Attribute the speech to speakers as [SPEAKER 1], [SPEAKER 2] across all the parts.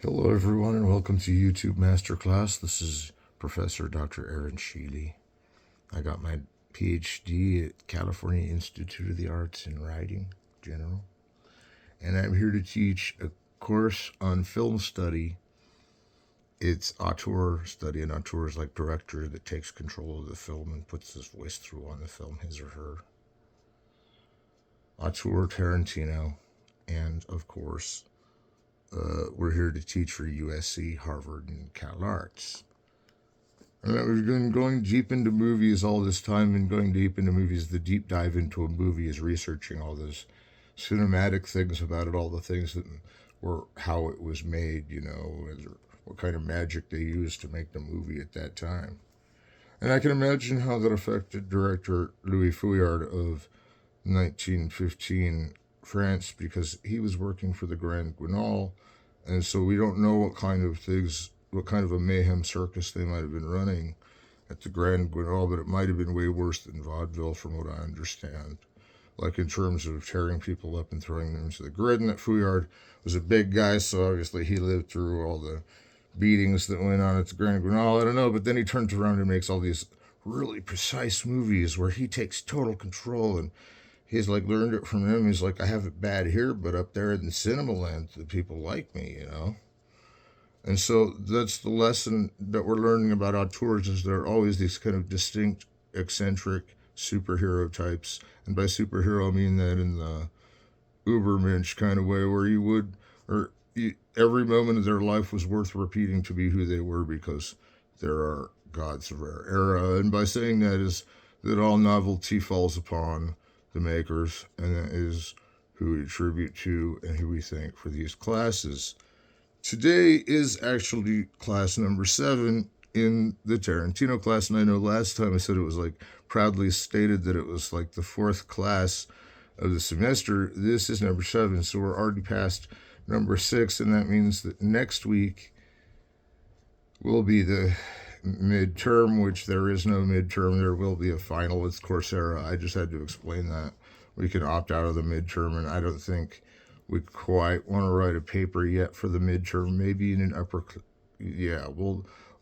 [SPEAKER 1] Hello, everyone, and welcome to YouTube Masterclass. This is Professor Dr. Aaron Sheley. I got my PhD at California Institute of the Arts in Writing General, and I'm here to teach a course on film study. It's Auteur study, and Auteur is like director that takes control of the film and puts his voice through on the film, his or her. Auteur, Tarantino, and of course, we're here to teach for USC, Harvard, and Calarts. And we've been going deep into movies all this time, and going deep into movies. The deep dive into a movie is researching all those cinematic things about it, all the things that were how it was made, what kind of magic they used to make the movie at that time. And I can imagine how that affected director Louis Fouillard of 1915 France, because he was working for the Grand Guignol, and so we don't know what kind of a mayhem circus they might have been running at the Grand Guignol, but it might have been way worse than vaudeville from what I understand, like in terms of tearing people up and throwing them into the grid. And that Fouillard was a big guy, so obviously he lived through all the beatings that went on at the Grand Guignol. I don't know, but then he turns around and makes all these really precise movies where he takes total control, and he's like learned it from him. He's like, I have it bad here, but up there in the cinema land, the people like me, And so that's the lesson that we're learning about auteurs, is there are always these kind of distinct, eccentric superhero types. And by superhero, I mean that in the Ubermensch kind of way, where every moment of their life was worth repeating to be who they were, because there are gods of our era. And by saying that is that all novelty falls upon the makers, and that is who we attribute to and who we thank for these classes. Today is actually class number 7 in the Tarantino class, and I know last time I said it was like proudly stated that it was like the 4th class of the semester. This is number 7, so we're already past number 6, and that means that next week will be the midterm, which there is no midterm. There will be a final with Coursera. I just had to explain that. We can opt out of the midterm, and I don't think we quite want to write a paper yet for the midterm. Maybe in an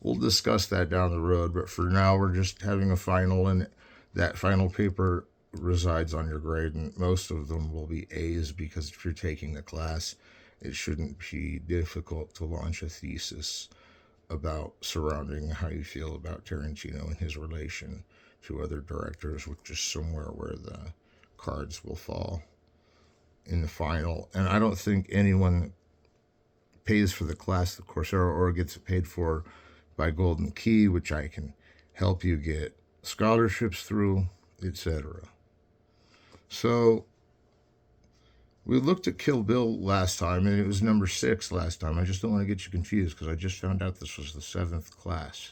[SPEAKER 1] we'll discuss that down the road, but for now we're just having a final, and that final paper resides on your grade, and most of them will be A's, because if you're taking the class, it shouldn't be difficult to launch a thesis about surrounding how you feel about Tarantino and his relation to other directors, which is somewhere where the cards will fall in the final. And I don't think anyone that pays for the class, the Coursera, or gets it paid for by Golden Key, which I can help you get scholarships through, etc. So we looked at Kill Bill last time, and it was number 6 last time. I just don't want to get you confused, because I just found out this was the 7th class.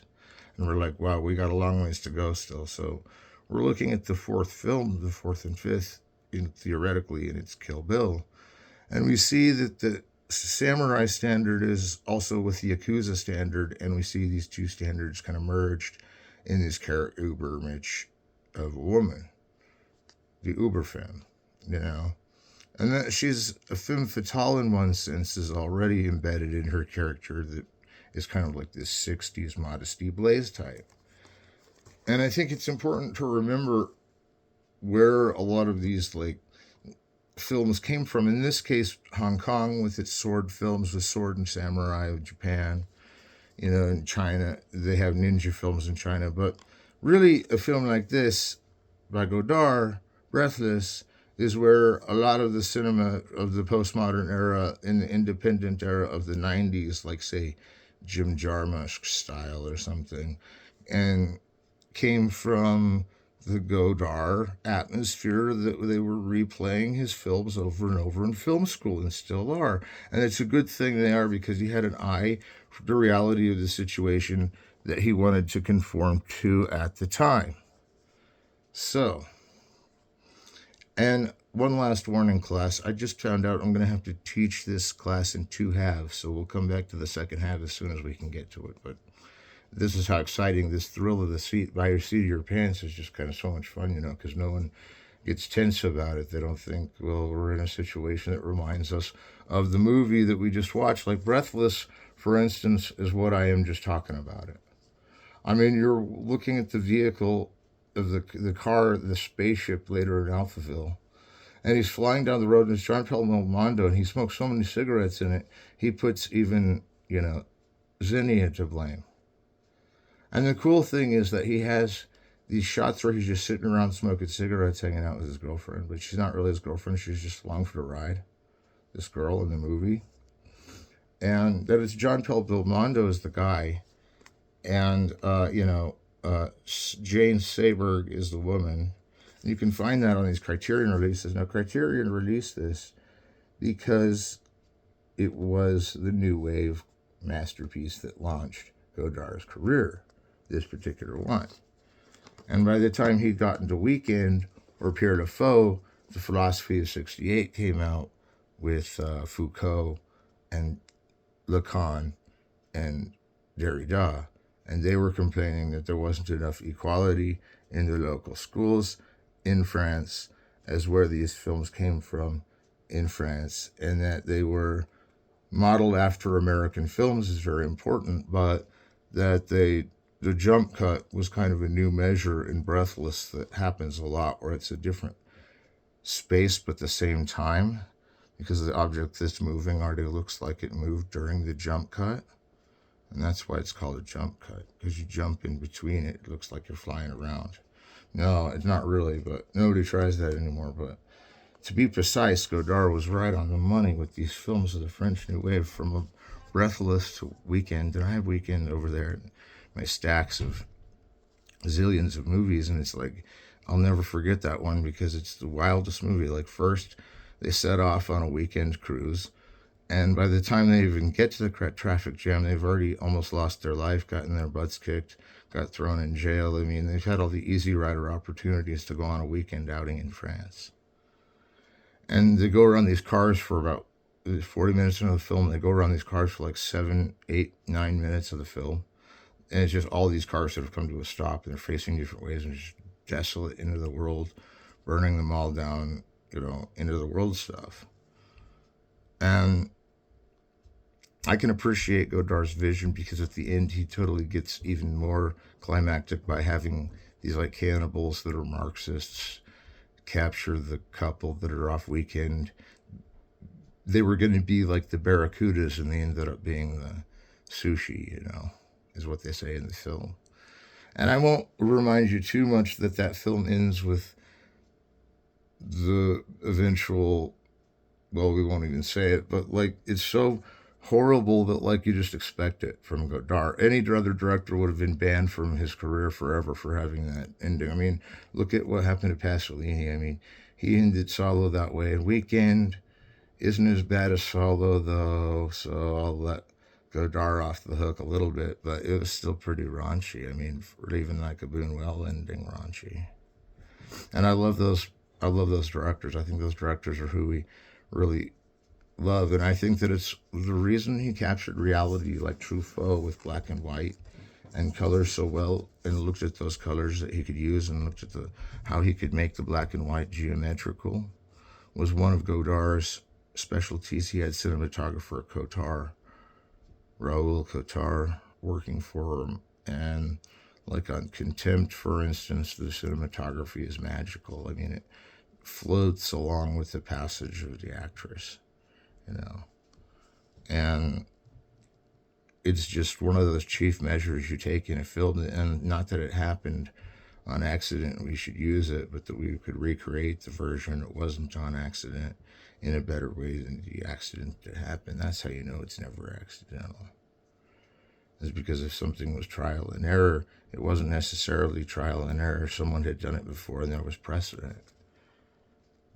[SPEAKER 1] And we're like, wow, we got a long ways to go still. So we're looking at the 4th film, the 4th and 5th, theoretically, and it's Kill Bill. And we see that the samurai standard is also with the Yakuza standard, and we see these two standards kind of merged in this character Ubermensch of a woman, the Uberfemme, And that she's a femme fatale in one sense is already embedded in her character, that is kind of like this 60s modesty blaze type. And I think it's important to remember where a lot of these films came from. In this case, Hong Kong with its sword films, with sword and samurai, of Japan, in China, they have ninja films in China. But really, a film like this by Godard, Breathless, is where a lot of the cinema of the postmodern era, in the independent era of the 90s, like say Jim Jarmusch style or something, and came from the Godard atmosphere, that they were replaying his films over and over in film school, and still are. And it's a good thing they are, because he had an eye for the reality of the situation that he wanted to conform to at the time. So, and one last warning, class. I just found out I'm going to have to teach this class in 2 halves, so we'll come back to the second half as soon as we can get to it. But this is how exciting this thrill of the seat by your seat of your pants is, just kind of so much fun, because no one gets tense about it. They don't think, well, we're in a situation that reminds us of the movie that we just watched. Like Breathless, for instance, is what I am just talking about it. I mean, you're looking at the vehicle of the car, the spaceship later in Alphaville, and he's flying down the road, and it's John Belmondo, and he smokes so many cigarettes in it, he puts even, Zinnia to blame. And the cool thing is that he has these shots where he's just sitting around smoking cigarettes, hanging out with his girlfriend, but she's not really his girlfriend, she's just along for the ride, this girl in the movie. And that it's John Belmondo is the guy, and, Jane Saberg is the woman. You can find that on these Criterion releases. Now, Criterion released this because it was the new wave masterpiece that launched Godard's career, this particular one. And by the time he got into Weekend or Pierre Defoe, The Philosophy of 68 came out with Foucault and Lacan and Derrida. And they were complaining that there wasn't enough equality in the local schools in France as where these films came from in France, and that they were modeled after American films is very important, but that the jump cut was kind of a new measure in Breathless that happens a lot, where it's a different space but the same time, because the object that's moving already looks like it moved during the jump cut. And that's why it's called a jump cut, because you jump in between it. It looks like you're flying around. No, it's not really, but nobody tries that anymore. But to be precise, Godard was right on the money with these films of the French New Wave, from Breathless to Weekend. And I have Weekend over there, my stacks of zillions of movies, and it's like, I'll never forget that one because it's the wildest movie. Like, first, they set off on a weekend cruise, and by the time they even get to the traffic jam, they've already almost lost their life, gotten their butts kicked, got thrown in jail. I mean, they've had all the Easy Rider opportunities to go on a weekend outing in France. And they go around these cars for about 40 minutes into the film. They go around these cars for like 7, 8, 9 minutes of the film. And it's just all these cars that have come to a stop, and they're facing different ways, and just desolate into the world, burning them all down, into the world stuff. And I can appreciate Godard's vision, because at the end he totally gets even more climactic by having these like cannibals that are Marxists capture the couple that are off weekend. They were going to be like the barracudas, and they ended up being the sushi, is what they say in the film. And I won't remind you too much that film ends with the eventual, well, we won't even say it, but like, it's so horrible that like you just expect it from Godard. Any other director would have been banned from his career forever for having that ending. I mean, look at what happened to Pasolini. I mean, he ended Solo that way, and Weekend isn't as bad as Solo, though, so I'll let Godard off the hook a little bit, but it was still pretty raunchy. I mean, for even like a Buñuel ending, raunchy. And I love those directors. I think those directors are who we really love, and I think that it's the reason he captured reality like Truffaut with black and white and color so well, and looked at those colors that he could use, and looked at how he could make the black and white geometrical, was one of Godard's specialties. He had cinematographer Cotar, Raoul Cotar, working for him, and like on Contempt, for instance, the cinematography is magical. I mean, it floats along with the passage of the actress, and it's just one of those chief measures you take in a film. And not that it happened on accident, we should use it, but that we could recreate the version that wasn't on accident in a better way than the accident that happened. That's how you know it's never accidental. Is because if something was trial and error, it wasn't necessarily trial and error. Someone had done it before, and there was precedent.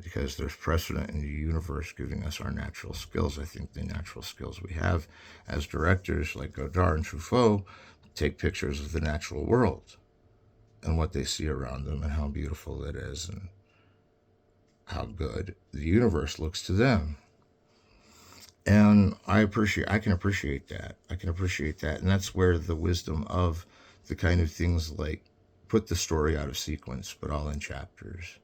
[SPEAKER 1] Because there's precedent in the universe giving us our natural skills. I think the natural skills we have as directors, like Godard and Truffaut, take pictures of the natural world and what they see around them, and how beautiful it is, and how good the universe looks to them. And I can appreciate that. And that's where the wisdom of the kind of things like put the story out of sequence, but all in chapters,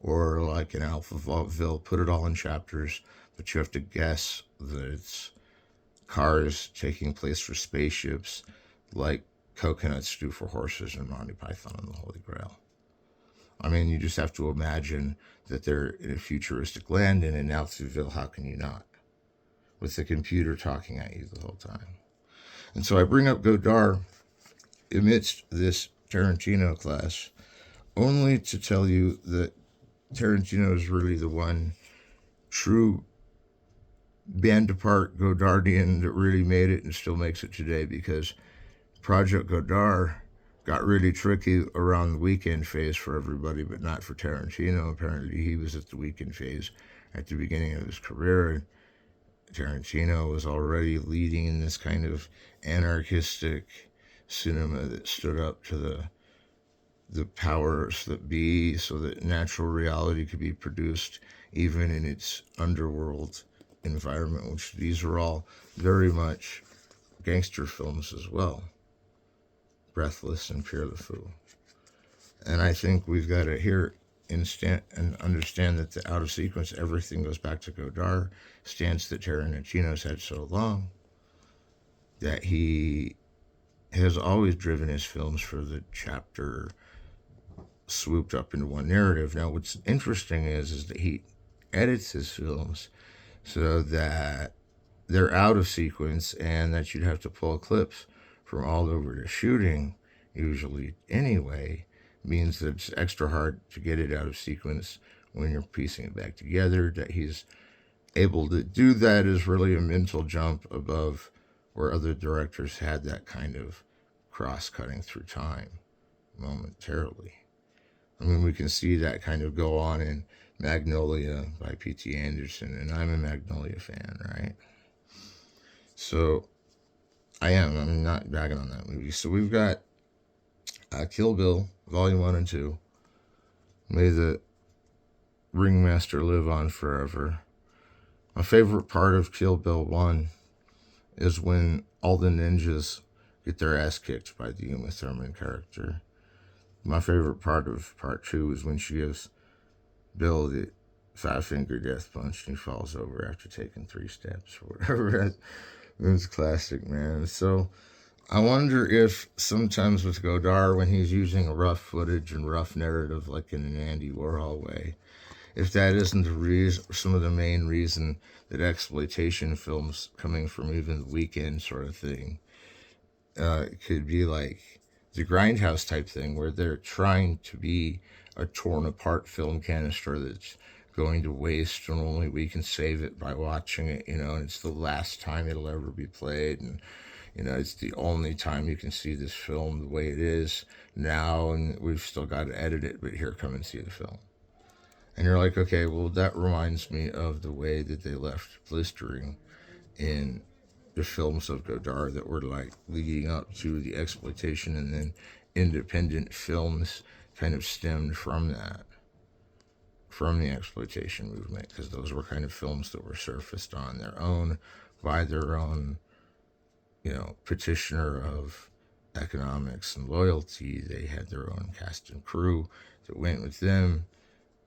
[SPEAKER 1] or like in Alphaville, put it all in chapters, but you have to guess that it's cars taking place for spaceships, like coconuts do for horses in Monty Python and the Holy Grail. I mean, you just have to imagine that they're in a futuristic land, and in Alphaville, how can you not? With the computer talking at you the whole time. And so I bring up Godard amidst this Tarantino class only to tell you that Tarantino is really the one true band apart Godardian that really made it and still makes it today, because Project Godard got really tricky around the weekend phase for everybody, but not for Tarantino. Apparently he was at the weekend phase at the beginning of his career. Tarantino was already leading in this kind of anarchistic cinema that stood up to the powers that be, so that natural reality could be produced even in its underworld environment, which these are all very much gangster films as well. Breathless and Pierre Le Fou. And I think we've got to hear and understand that the out of sequence, everything goes back to Godard, stance that Tarantino's had so long, that he has always driven his films for the chapter swooped up into one narrative. Now, what's interesting is that he edits his films so that they're out of sequence and that you'd have to pull clips from all over the shooting, usually anyway, means that it's extra hard to get it out of sequence when you're piecing it back together. That he's able to do that is really a mental jump above where other directors had that kind of cross-cutting through time momentarily. I mean, we can see that kind of go on in Magnolia by P.T. Anderson, and I'm a Magnolia fan, right? So, I'm not bagging on that movie. So we've got Kill Bill, Volume 1 and 2. May the Ringmaster live on forever. My favorite part of Kill Bill 1 is when all the ninjas get their ass kicked by the Uma Thurman character. My favorite part of part 2 is when she gives Bill the 5-finger death punch and he falls over after taking 3 steps or whatever. It's classic, man. So I wonder if sometimes with Godard, when he's using rough footage and rough narrative like in an Andy Warhol way, if that isn't the reason, some of the main reason that exploitation films coming from even the weekend sort of thing could be like the Grindhouse type thing, where they're trying to be a torn apart film canister that's going to waste and only we can save it by watching it, and it's the last time it'll ever be played, and it's the only time you can see this film the way it is now, and we've still got to edit it, but here, come and see the film. And you're like, okay, well, that reminds me of the way that they left blistering in the films of Godard that were like leading up to the exploitation, and then independent films kind of stemmed from that, from the exploitation movement, because those were kind of films that were surfaced on their own by their own, petitioner of economics and loyalty. They had their own cast and crew that went with them,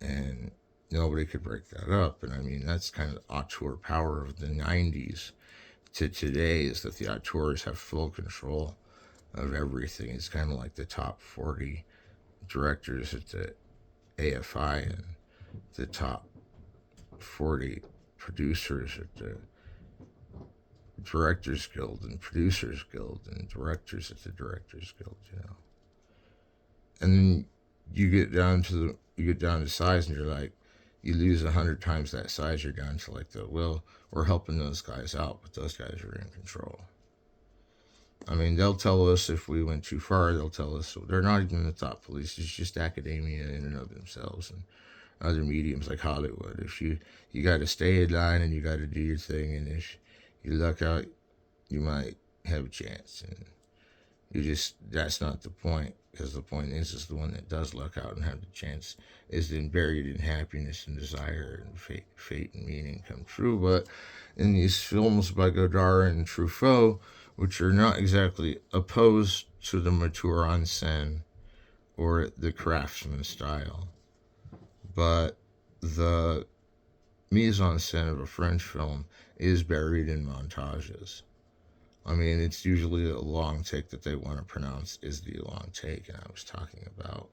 [SPEAKER 1] and nobody could break that up. And I mean, that's kind of the auteur power of the 90s to today, is that the auteurs have full control of everything. It's kind of like the top 40 directors at the AFI and the top 40 producers at the Directors Guild and Producers Guild and directors at the Directors Guild, And then you get down to size, and you're like, you lose 100 times that size, you're down to like we're helping those guys out, but those guys are in control. I mean, they'll tell us if we went too far. They'll tell us they're not even the top police. It's just academia in and of themselves, and other mediums like Hollywood. If you got to stay in line and you got to do your thing, and if you luck out, you might have a chance. And that's not the point, because the point is the one that does luck out and have the chance is then buried in happiness and desire and fate and meaning come true. But in these films by Godard and Truffaut, which are not exactly opposed to the metteur en scène or the craftsman style, but the mise en scène of a French film is buried in montages. I mean, it's usually a long take that they want to pronounce is the long take, and I was talking about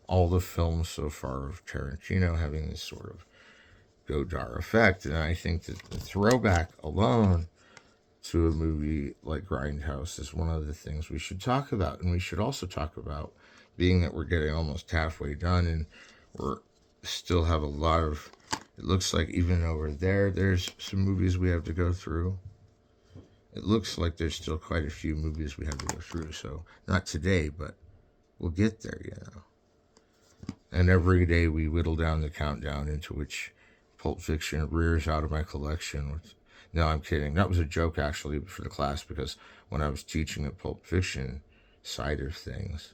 [SPEAKER 1] all the films so far of Tarantino having this sort of Godard effect, and I think that the throwback alone to a movie like Grindhouse is one of the things we should talk about, and we should also talk about being that we're getting almost halfway done, and we're still have a lot of. It looks like even over there, there's some movies we have to go through. It looks like there's still quite a few movies we have to go through. So not today, but we'll get there, you know. And every day we whittle down the countdown into which Pulp Fiction rears out of my collection. No, I'm kidding. That was a joke actually for the class, because when I was teaching the Pulp Fiction side of things,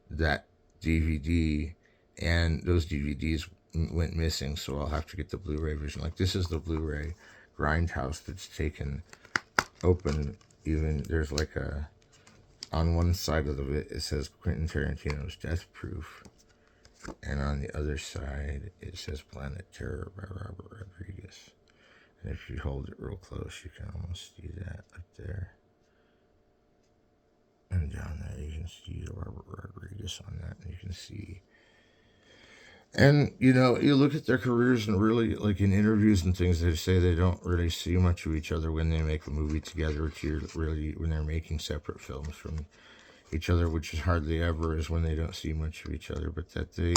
[SPEAKER 1] that DVD and those DVDs went missing, so I'll have to get the Blu-ray version. Like, this is the Blu-ray Grindhouse that's taken open. Even there's like a, on one side of it says Quentin Tarantino's Death Proof, and on the other side it says Planet Terror by Robert Rodriguez. And if you hold it real close, you can almost see that up there. And down there you can see Robert Rodriguez on that, and you can see. And, you know, you look at their careers, and really, like in interviews and things, they say they don't really see much of each other when they make a movie together, to really when they're making separate films from each other, which is hardly ever is when they don't see much of each other. But that they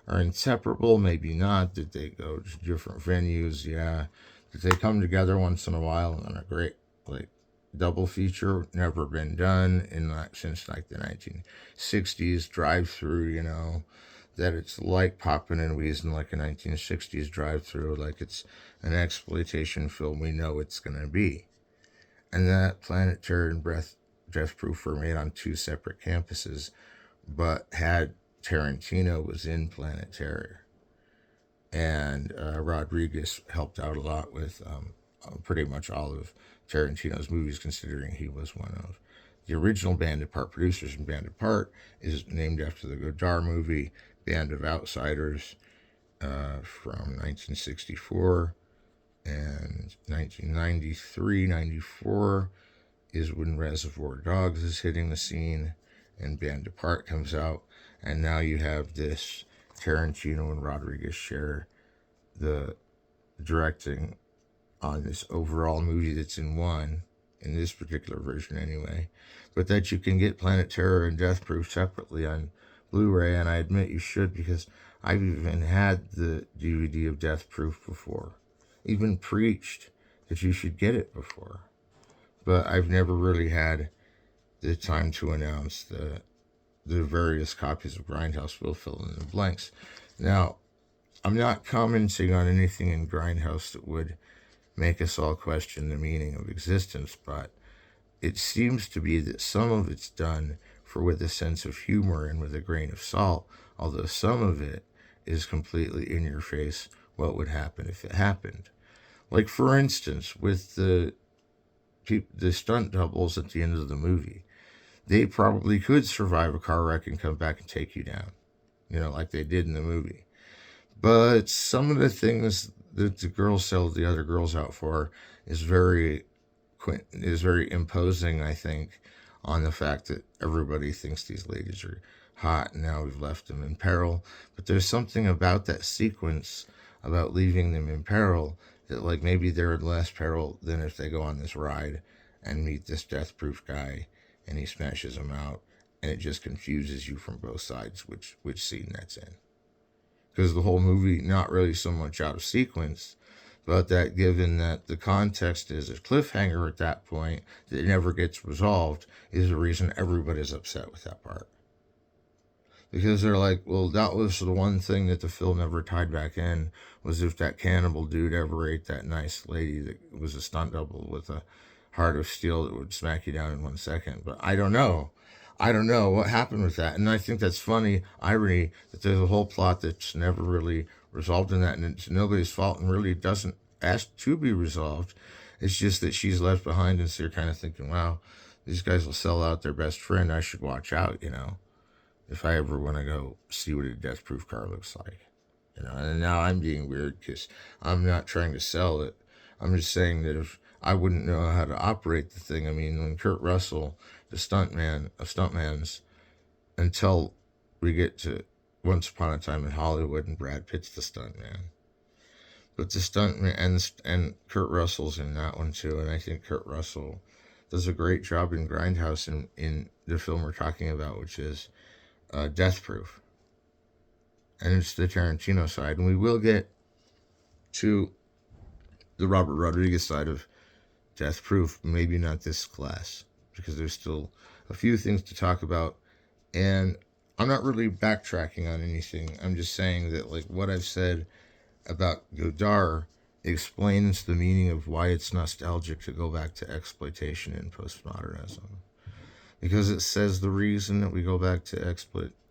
[SPEAKER 1] are inseparable, maybe not. That they go to different venues, yeah. That they come together once in a while on a great, like, double feature, never been done in since like the 1960s drive-through, you know. That it's like popping and wheezing like a 1960s drive-through, like it's an exploitation film we know it's going to be. And that Planet Terror and Death Proof were made on two separate campuses, but had Tarantino was in Planet Terror. And Rodriguez helped out a lot with pretty much all of Tarantino's movies, considering he was one of the original Band Apart producers. And Band Apart is named after the Godard movie Band of Outsiders from 1964, and 1993-94 is when Reservoir Dogs is hitting the scene and Band Apart comes out, and now you have this Tarantino and Rodriguez share the directing on this overall movie that's in one, in this particular version anyway, but that you can get Planet Terror and Death Proof separately on Blu-ray, and I admit you should, because I've even had the DVD of Death Proof before, even preached that you should get it before, but I've never really had the time to announce the various copies of Grindhouse will fill in the blanks. Now, I'm not commenting on anything in Grindhouse that would make us all question the meaning of existence, but it seems to be that some of it's done with a sense of humor and with a grain of salt, although some of it is completely in your face. What would happen if it happened? Like, for instance, with the stunt doubles at the end of the movie, they probably could survive a car wreck and come back and take you down, you know, like they did in the movie. But some of the things that the girls sell the other girls out for is very imposing, I think, on the fact that everybody thinks these ladies are hot, and now we've left them in peril. But there's something about that sequence, about leaving them in peril, that like maybe they're in less peril than if they go on this ride and meet this Death Proof guy and he smashes them out, and it just confuses you from both sides which scene that's in. Because the whole movie, not really so much out of sequence, but that given that the context is a cliffhanger at that point that never gets resolved, is the reason everybody's upset with that part. Because they're like, well, that was the one thing that the film never tied back in, was if that cannibal dude ever ate that nice lady that was a stunt double with a heart of steel that would smack you down in 1 second. But I don't know what happened with that. And I think that's funny irony that there's a whole plot that's never really resolved in that, and it's nobody's fault and really doesn't ask to be resolved. It's just that she's left behind, and so you're kind of thinking, wow, these guys will sell out their best friend. I should watch out, you know, if I ever want to go see what a Death Proof car looks like. And now I'm being weird because I'm not trying to sell it. I'm just saying that if I wouldn't know how to operate the thing. I mean, when Kurt Russell, the stuntman of stuntmans, until we get to Once Upon a Time in Hollywood and Brad Pitt's the stuntman. But the stuntman and Kurt Russell's in that one too, and I think Kurt Russell does a great job in Grindhouse in the film we're talking about, which is Death Proof, and it's the Tarantino side, and we will get to the Robert Rodriguez side of Death Proof, maybe not this class, because there's still a few things to talk about, and I'm not really backtracking on anything. I'm just saying that like what I've said about Godard explains the meaning of why it's nostalgic to go back to exploitation in postmodernism. Because it says the reason that we go back to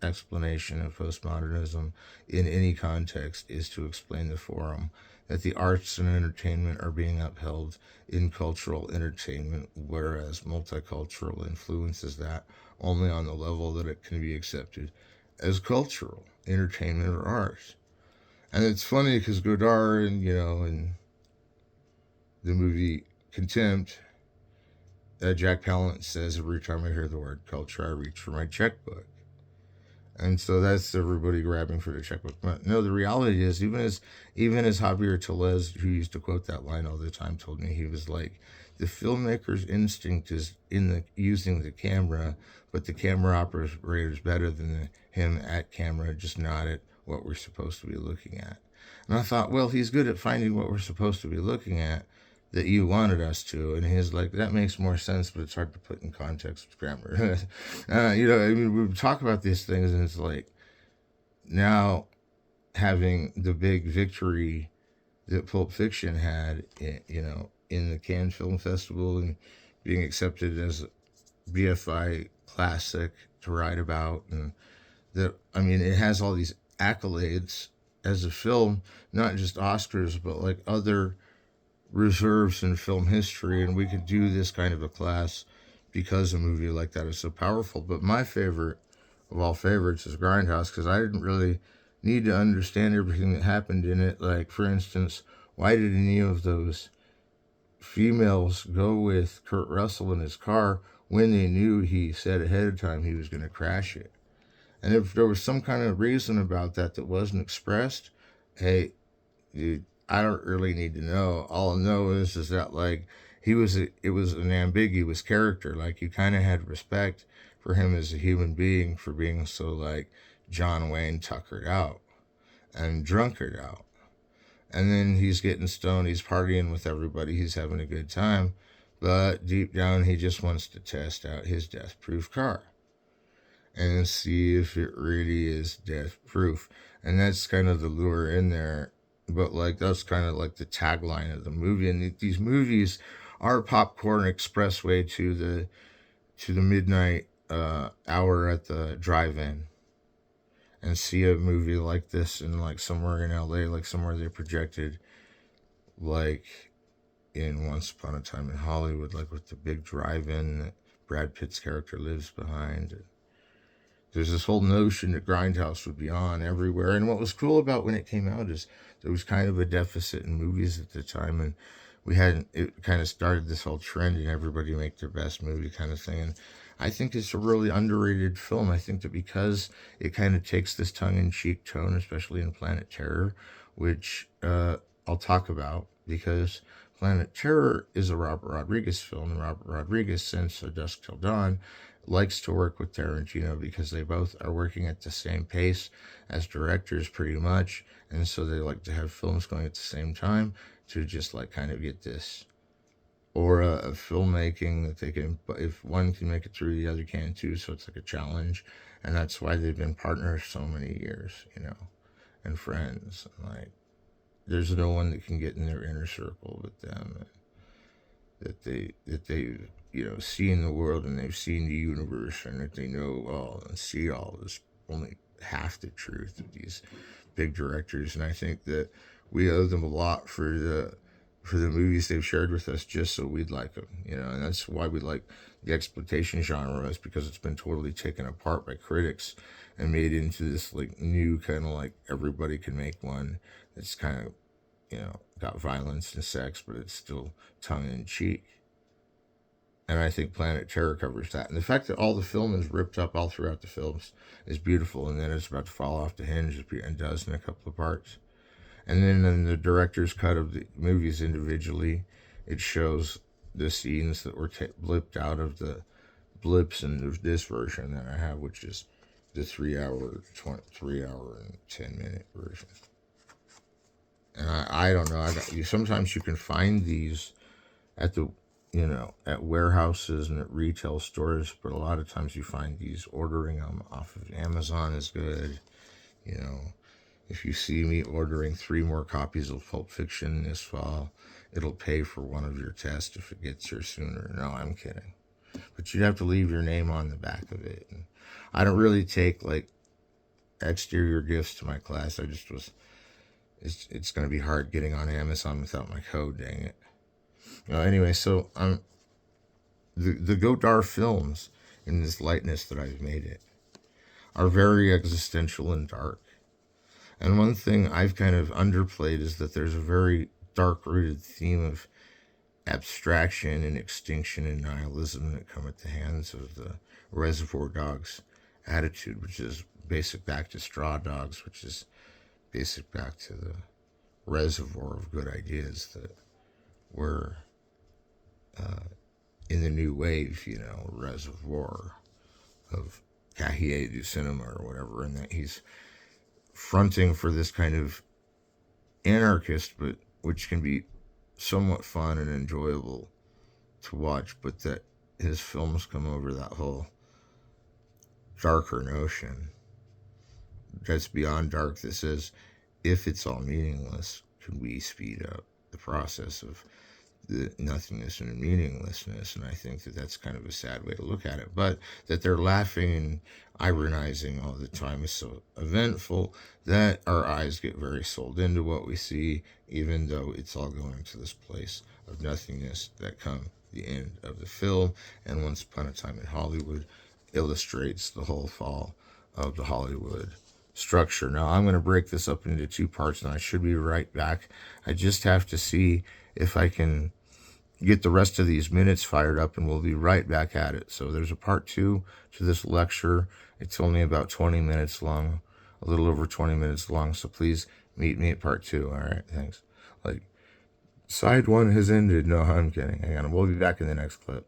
[SPEAKER 1] explanation of postmodernism in any context is to explain the forum that the arts and entertainment are being upheld in cultural entertainment, whereas multicultural influences that only on the level that it can be accepted as cultural entertainment or art. And it's funny because Godard, in the movie Contempt, Jack Palance says every time I hear the word culture, I reach for my checkbook. And so that's everybody grabbing for the checkbook. But no, the reality is, even as Javier Tellez, who used to quote that line all the time, told me, he was like, the filmmaker's instinct is in the using the camera, but the camera operator is better than him at camera, just not at what we're supposed to be looking at. And I thought, well, he's good at finding what we're supposed to be looking at that you wanted us to. And he's like, that makes more sense, but it's hard to put in context with grammar. We talk about these things, and it's like, now having the big victory that Pulp Fiction had, in the Cannes Film Festival and being accepted as a BFI classic to write about, and it has all these accolades as a film, not just Oscars, but like other reserves in film history, and we could do this kind of a class because a movie like that is so powerful. But my favorite of all favorites is Grindhouse, because I didn't really need to understand everything that happened in it. Like, for instance, why did any of those females go with Kurt Russell in his car when they knew he said ahead of time he was going to crash it? And if there was some kind of reason about that wasn't expressed, hey, dude, I don't really need to know. All I know is that like it was an ambiguous character. Like, you kind of had respect for him as a human being for being so like John Wayne tuckered out and drunkard out. And then he's getting stoned, he's partying with everybody, he's having a good time, but deep down he just wants to test out his death-proof car and see if it really is death-proof. And that's kind of the lure in there. But like, that's kind of like the tagline of the movie. And these movies are popcorn expressway to the midnight hour at the drive-in, and see a movie like this in like somewhere in LA, like somewhere they projected, like in Once Upon a Time in Hollywood, like with the big drive-in that Brad Pitt's character lives behind. There's this whole notion that Grindhouse would be on everywhere. And what was cool about when it came out is there was kind of a deficit in movies at the time, and it kind of started this whole trend in everybody make their best movie kind of thing. And I think it's a really underrated film. I think that because it kind of takes this tongue-in-cheek tone, especially in Planet Terror, which I'll talk about, because Planet Terror is a Robert Rodriguez film, and Robert Rodriguez, since A Dusk Till Dawn, likes to work with Tarantino because they both are working at the same pace as directors pretty much, and so they like to have films going at the same time to just like kind of get this aura of filmmaking that they can, if one can make it through, the other can too, so it's like a challenge. And that's why they've been partners so many years, and friends. Like, there's no one that can get in their inner circle with them, that they've seen the world and they've seen the universe, and that they know all and see all is only half the truth of these big directors. And I think that we owe them a lot for the for the movies they've shared with us just so we'd like them, you know, and that's why we like the exploitation genre, is because it's been totally taken apart by critics and made into this like new kind of like everybody can make one that's kind of, you know, got violence and sex, but it's still tongue in cheek. And I think Planet Terror covers that. And the fact that all the film is ripped up all throughout the films is beautiful, and then it's about to fall off the hinge, and does in a couple of parts. And then in the director's cut of the movies individually, it shows the scenes that were blipped out of the blips in this version that I have, which is the 3 hour and 10 minute version. And I don't know. Sometimes you can find these at the, you know, at warehouses and at retail stores, but a lot of times you find these ordering them off of Amazon is good, you know. If you see me ordering 3 more copies of Pulp Fiction this fall, it'll pay for one of your tests if it gets here sooner. No, I'm kidding. But you'd have to leave your name on the back of it. And I don't really take like exterior gifts to my class. It's going to be hard getting on Amazon without my code, dang it. You know, anyway, so the Godard films, in this lightness that I've made it, are very existential and dark. And one thing I've kind of underplayed is that there's a very dark-rooted theme of abstraction and extinction and nihilism that come at the hands of the Reservoir Dogs attitude, which is basic back to Straw Dogs, which is basic back to the reservoir of good ideas that were in the new wave, you know, reservoir of Cahiers du Cinema or whatever, and that he's fronting for this kind of anarchist, but which can be somewhat fun and enjoyable to watch, but that his films come over that whole darker notion that's beyond dark that says, if it's all meaningless, could we speed up the process of the nothingness and meaninglessness? And I think that that's kind of a sad way to look at it, but that they're laughing and ironizing all the time is so eventful that our eyes get very sold into what we see, even though it's all going to this place of nothingness that come the end of the film. And Once Upon a Time in Hollywood illustrates the whole fall of the Hollywood structure. Now I'm going to break this up into 2 parts, and I should be right back. I just have to see if I can get the rest of these minutes fired up, and we'll be right back at it. So there's a part 2 to this lecture. It's only about 20 minutes long, a little over 20 minutes long. So please meet me at part 2. All right, thanks. Like, side 1 has ended. No, I'm kidding. Hang on. We'll be back in the next clip.